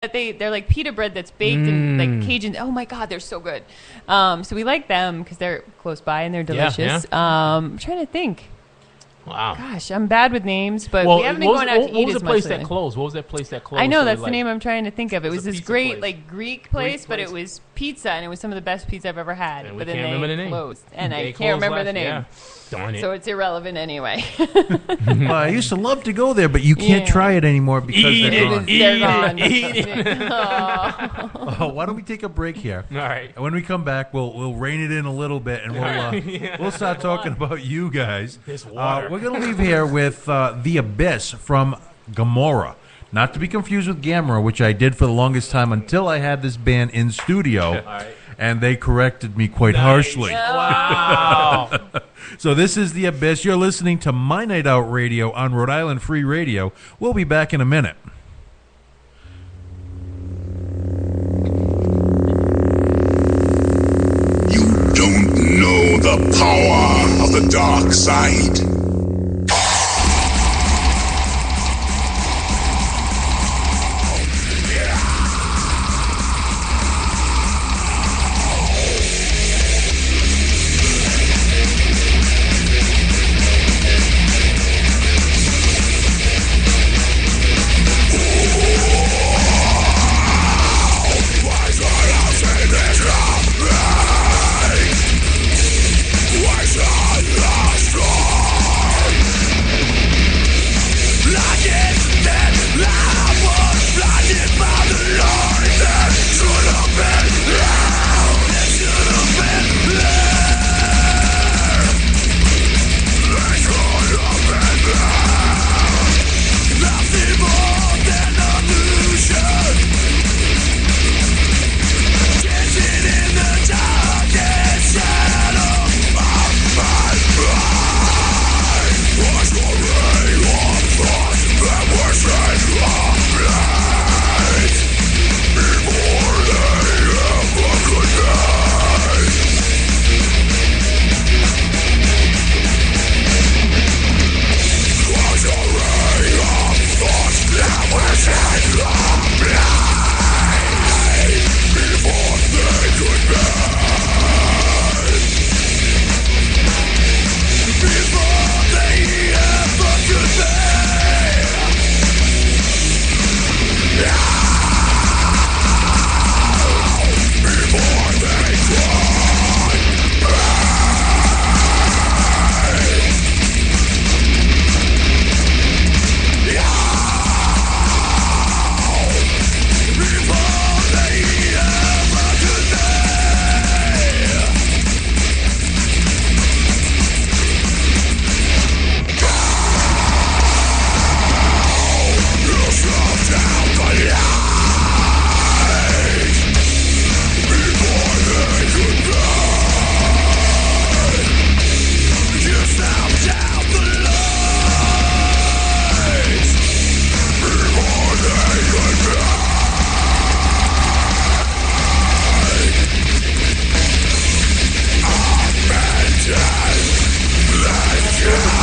they're like pita bread that's baked in like Cajun. Oh my God, they're so good. So we like them because they're close by and they're delicious. Yeah. I'm trying to think. Wow. Gosh, I'm bad with names, but we haven't been going out to eat as much. What was the place that closed? What was that place that closed? I know, that's the name I'm trying to think of. It was this great, place. like, Greek place, but it was pizza, and it was some of the best pizza I've ever had. And but we then can't remember the name. Closed, and They I can't remember the name. Yeah. Darn it. So it's irrelevant anyway. Well, I used to love to go there, but you can't try it anymore because they're gone. Eat it. Oh, why don't we take a break here? All right. And when we come back, we'll rein it in a little bit, and we'll start talking about you guys. This water. We're going to leave here with The Abyss from Gamora. Not to be confused with Gamera, which I did for the longest time until I had this band in studio, right. and they corrected me quite harshly. Wow. So this is The Abyss. You're listening to My Night Out Radio on Rhode Island Free Radio. We'll be back in a minute. You don't know the power of the dark side.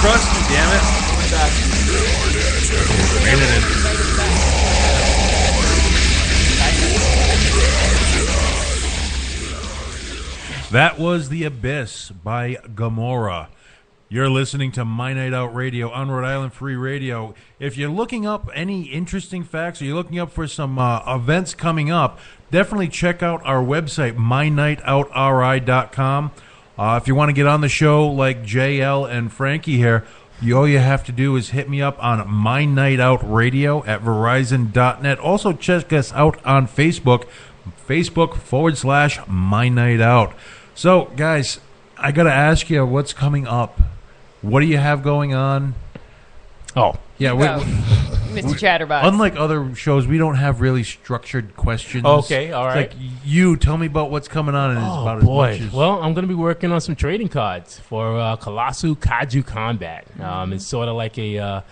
Trust me, damn it. Rein it in. That was The Abyss by Gamora. You're listening to My Night Out Radio on Rhode Island Free Radio. If you're looking up any interesting facts or you're looking up for some events coming up, definitely check out our website, mynightoutri.com. If you want to get on the show like JL and Frankie here, all you have to do is hit me up on My Night Out Radio at Verizon.net. Also, check us out on Facebook, Facebook.com/My Night Out. So, guys, I got to ask you, what's coming up? What do you have going on? Oh. Yeah, Mr. Chatterbox. Unlike other shows, we don't have really structured questions. Okay, all right. It's like, you tell me about what's coming on, and it's about boy. as much as... Well, I'm going to be working on some trading cards for Colossal Kaiju Combat. It's sort of like a,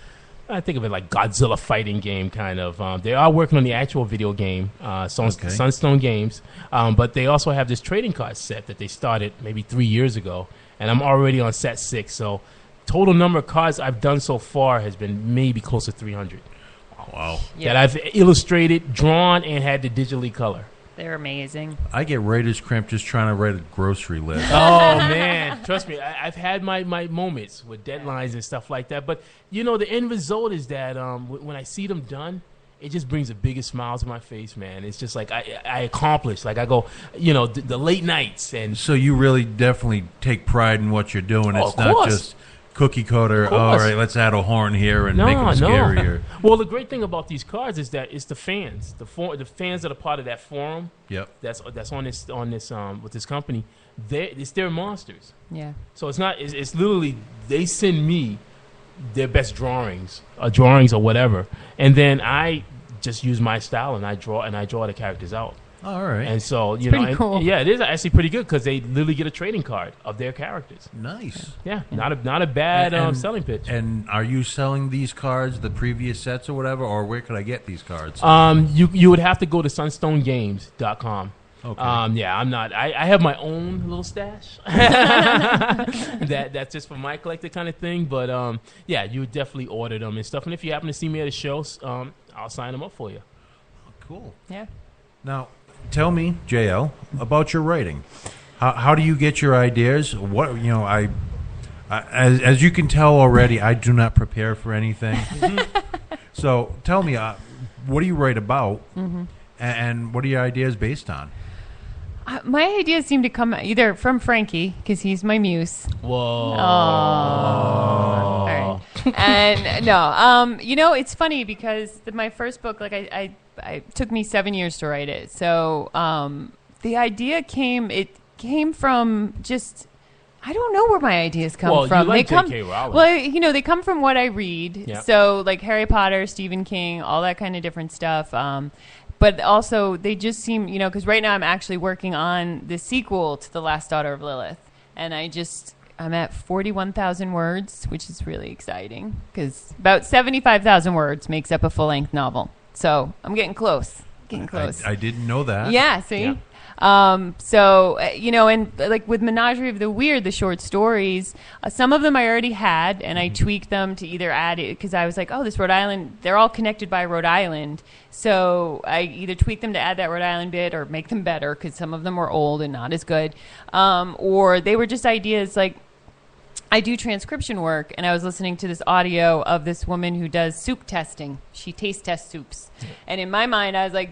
I think of it like Godzilla fighting game, kind of. They are working on the actual video game, Sunstone Games, but they also have this trading card set that they started maybe 3 years ago, and I'm already on set 6, so... Total number of cards I've done so far has been maybe close to 300. Wow. that I've illustrated, drawn, and had to digitally color. They're amazing. I get writer's cramp just trying to write a grocery list. Oh man, trust me, I've had my moments with deadlines and stuff like that. But the end result is that when I see them done, it just brings the biggest smile to my face, man. It's just like I accomplished. Like I go, the late nights and. So you really definitely take pride in what you're doing. Oh, it's not just cookie cutter. All right, let's add a horn here and make them scarier. Well, the great thing about these cards is that it's the fans, the fans that are part of that forum. Yep. That's on this with this company. It's their monsters. Yeah. So it's not. It's literally they send me their best drawings or whatever, and then I just use my style and I draw the characters out. All right. And so pretty cool. Yeah, it is actually pretty good because they literally get a trading card of their characters. Nice. Yeah, not a bad selling pitch. And are you selling these cards, the previous sets or whatever, or where could I get these cards? You would have to go to sunstonegames.com. Okay. I'm not. I have my own little stash. That's just for my collector kind of thing. But you would definitely order them and stuff. And if you happen to see me at a show, I'll sign them up for you. Cool. Yeah. Now, tell me, JL, about your writing. How do you get your ideas? What as you can tell already, I do not prepare for anything. So tell me, what do you write about, and what are your ideas based on? My ideas seem to come either from Frankie, because he's my muse. Whoa. All right. And no, it's funny because my first book, like I took me 7 years to write it. So the idea came from just, I don't know where my ideas come from. You like J.K. Rowling. Well, they come from what I read. Yeah. So like Harry Potter, Stephen King, all that kind of different stuff. But also they just seem, because right now I'm actually working on the sequel to The Last Daughter of Lilith. And I'm at 41,000 words, which is really exciting because about 75,000 words makes up a full-length novel. So I'm getting close. I didn't know that. Yeah, see? Yeah. And like with Menagerie of the Weird, the short stories, some of them I already had, and I tweaked them to either add it, because I was like, this Rhode Island, they're all connected by Rhode Island. So I either tweak them to add that Rhode Island bit or make them better, because some of them were old and not as good. Or they were just ideas like, I do transcription work, and I was listening to this audio of this woman who does soup testing. She taste tests soups. And in my mind, I was like,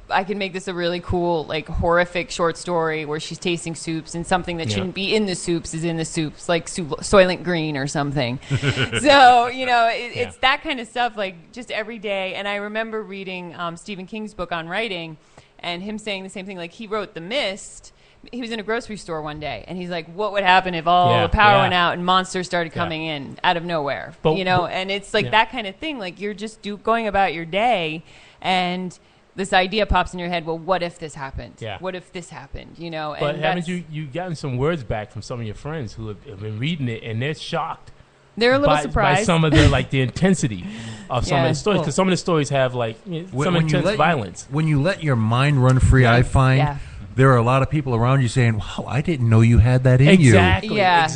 I could make this a really cool, like, horrific short story where she's tasting soups, and something that shouldn't be in the soups is in the soups, like Soylent Green or something. So, it's that kind of stuff, like, just every day. And I remember reading Stephen King's book on writing, and him saying the same thing. Like, he wrote The Mist. He was in a grocery store one day, and he's like, what would happen if all the power went out and monsters started coming in out of nowhere? And it's like that kind of thing. Like, you're just going about your day, and this idea pops in your head, well, what if this happened? Yeah. What if this happened? But haven't you gotten some words back from some of your friends who have been reading it, and they're shocked? They're a little surprised by some of the intensity of some of the stories, because some of the stories have some intense violence. When you let your mind run free, I find there are a lot of people around you saying, wow, I didn't know you had that in you. Exactly, yes.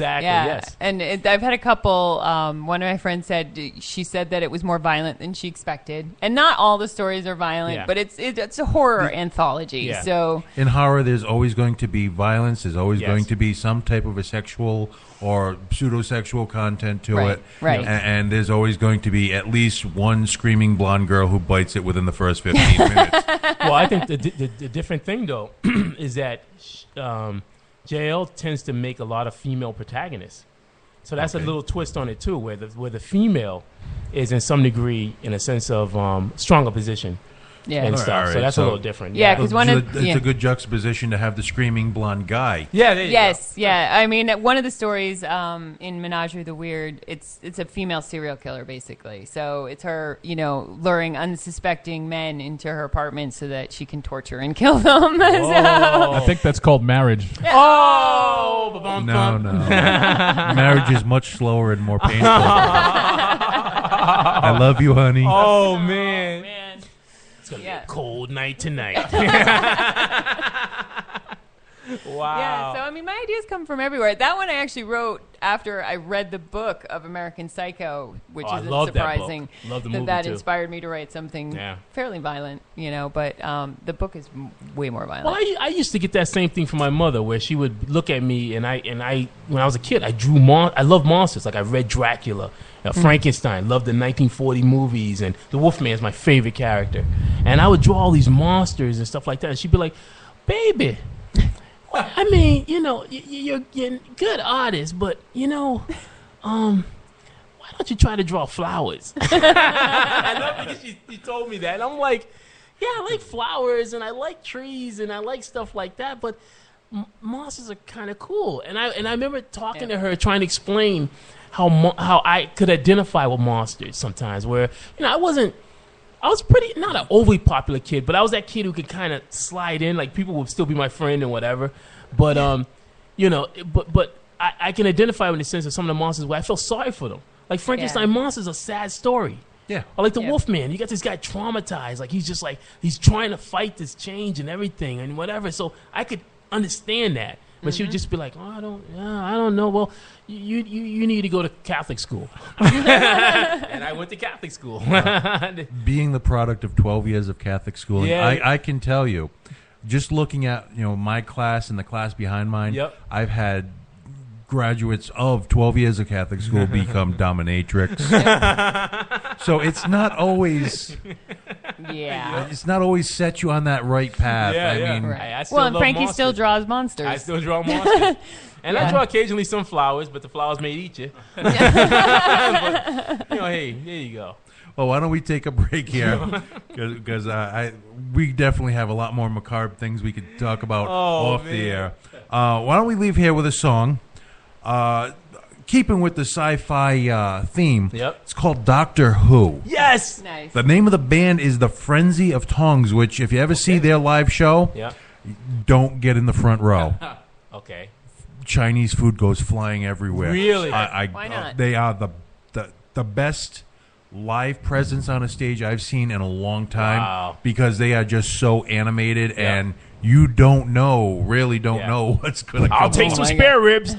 And I've had a couple, one of my friends she said that it was more violent than she expected. And not all the stories are violent, but it's a horror anthology. Yeah. So in horror, there's always going to be violence. There's always going to be some type of a sexual or pseudo-sexual content to it. Right. And there's always going to be at least one screaming blonde girl who bites it within the first 15 minutes. Well, I think the different thing, though, is that JL tends to make a lot of female protagonists. So that's a little twist on it, too, where the female is in some degree in a sense of stronger position. Yeah, and stuff. Right. So that's a little different. Yeah, because it's a good juxtaposition to have the screaming blonde guy. Yeah, there you go. Yeah. I mean, one of the stories in Menagerie of the Weird, it's a female serial killer basically. So it's her, luring unsuspecting men into her apartment so that she can torture and kill them. I think that's called marriage. Oh, no. Marriage is much slower and more painful. I love you, honey. Oh man. It's going to be a cold night tonight. Wow. Yeah, so I mean, my ideas come from everywhere. That one I actually wrote after I read the book of American Psycho, which I isn't love that book. surprising. Love the movie, that too. inspired me to write something fairly violent, but the book is way more violent. Well, I used to get that same thing from my mother, where she would look at me, and I when I was a kid, I drew I love monsters. Like I read Dracula, Frankenstein, loved the 1940 movies, and the Wolfman is my favorite character. And I would draw all these monsters and stuff like that. And she'd be like, "Baby, well, I mean, you're a good artist, but why don't you try to draw flowers?" I love because she told me that. And I'm like, yeah, I like flowers and I like trees and I like stuff like that, but monsters are kind of cool. And I remember talking to her, trying to explain how I could identify with monsters sometimes, where I was pretty not an overly popular kid, but I was that kid who could kind of slide in, like people would still be my friend and whatever. But but I can identify in the sense of some of the monsters where I felt sorry for them. Like Frankenstein monsters are a sad story. Yeah. Or like the Wolfman, you got this guy traumatized, like he's trying to fight this change and everything and whatever. So I could understand that, but she would just be like, "Oh, I don't know. Well, you need to go to Catholic school," and I went to Catholic school. Being the product of 12 years of Catholic schooling, I can tell you, just looking at my class and the class behind mine, I've had graduates of 12 years of Catholic school become dominatrix. So it's not always it's not always set you on that right path. I mean, right. I and Frankie still draws monsters. I still draw monsters. And I draw occasionally some flowers, but the flowers may eat you. But, hey, there you go. Well, why don't we take a break here? Because we definitely have a lot more macabre things we could talk about off the air. Why don't we leave here with a song? Keeping with the sci-fi theme, it's called Doctor Who. Yes! Nice. The name of the band is The Frenzy of Tongues, which if you ever see their live show, don't get in the front row. Okay. Chinese food goes flying everywhere. Really? Why not? They are the best live presence on a stage I've seen in a long time because they are just so animated and you really don't know what's going to come. I'll take some spare ribs.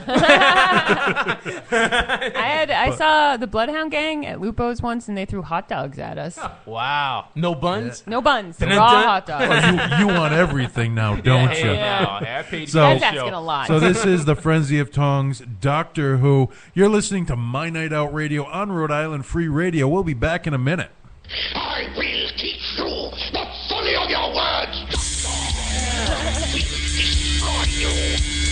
I saw the Bloodhound Gang at Lupo's once, and they threw hot dogs at us. Wow. No buns? No buns. Dun, Raw dun, dun. hot dogs. Well, you want everything now, don't you? I paid That's asking a lot. So this is The Frenzy of Tongues, Doctor Who. You're listening to My Night Out Radio on Rhode Island Free Radio. We'll be back in a minute. I will teach you the folly of your words. We destroy you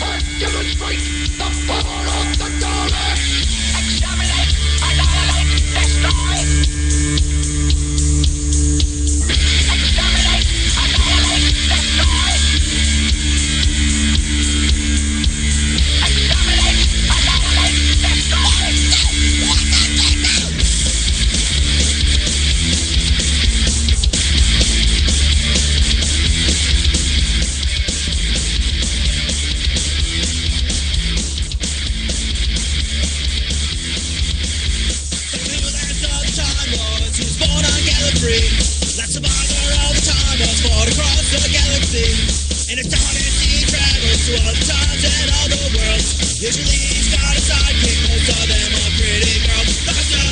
and demonstrate the power of the Daleks. Exterminate, annihilate, destroy. Exterminate, annihilate, destroy. Exterminate, annihilate, destroy. That's the mother of the time was fought across the galaxy. In its darkness he travels to all the times and all the worlds. Usually he's got a sidekick, most of them are pretty girls. Doctor